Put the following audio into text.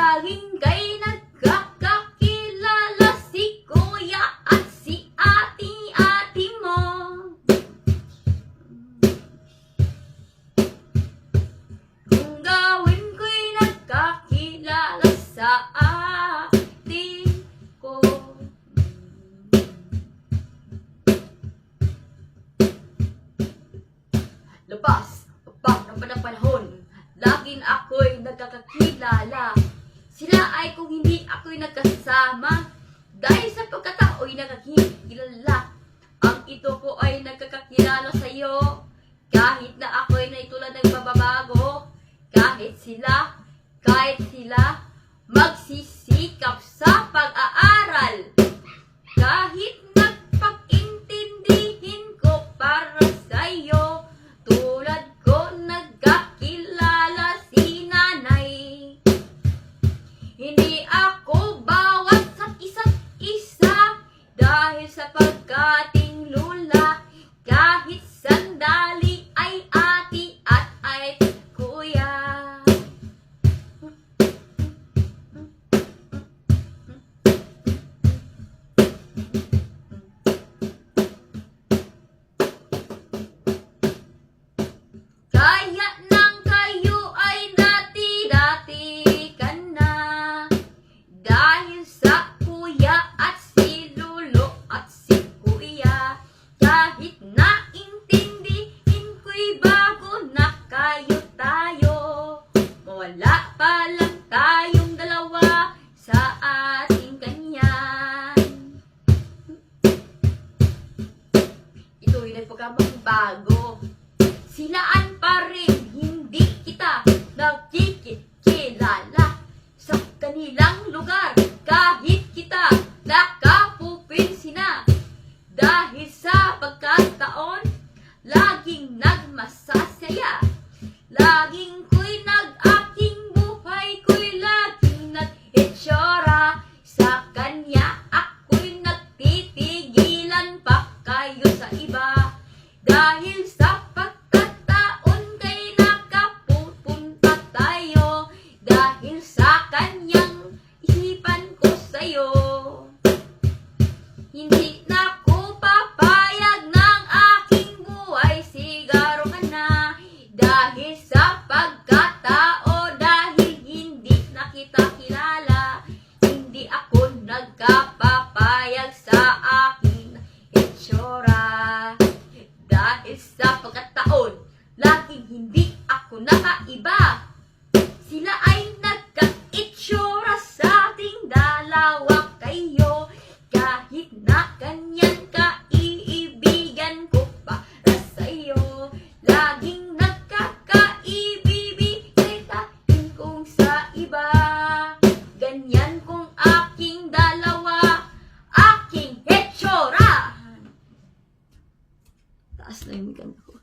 laging kay nagkakakilala si kuya at si ate mo. Kung gawin ko'y nagkakilala sa ate ko. Labas, pag ng panahon, laging ako'y nagkakakilala. Sila ay kung hindi ako'y nagkasama, dahil sa pagkatao'y nagkakilala. Ang ito ko ay nagkakakilala sa'yo, kahit na ako'y naitulad ng mababago. Kahit sila magsisikap sa pag-aaral. Kahit nagpag-intindihin ko para sa'yo, tulad ko nagkakilala si nanay. Hindi ako bawat sa isa't isa, dahil sa pagkating lula. Kahit sandali ay ate at ay kuya. Kaya nang kayo ay dati-dati ka na, dahil sa kuya at si lulo at si kuya. Kahit naintindihin ko'y bago na kayo tayo, mawala pa lang tayong dalawa sa ating kanyan. Ito'y nagpagkamang bago, silaan pa rin hindi kita nakikilala sa kanilang lugar. Kahit kita nakapupinsina, dahil sa pagkataon laging nagmasasaya. Laging ko'y nag-aking buhay ko'y laging nag-itsura sa kanya. Ako'y nagtitigilan pa kayo sa iba, dahil sa pagkataon kay nakapupunta tayo. Dahil sa kanyang isipan ko sa'yo, hindi na ko papayag ng aking buhay sigaro ka na. Dahil sa pagkatao, dahil hindi na kita kilala, hindi ako nagkapapayag sa aking itsura. Dahil sa pagkataon, laging hindi ako nakaiba. Sila ay nagka-itsura sa ating dalawa kayo. Kahit na kanyan kaibigan ko para sa'yo, laging nagkakaibibigay tayo kung sa iba. Ganyan kung aking dalawa, aking itsura. Taas na yung mikan ko.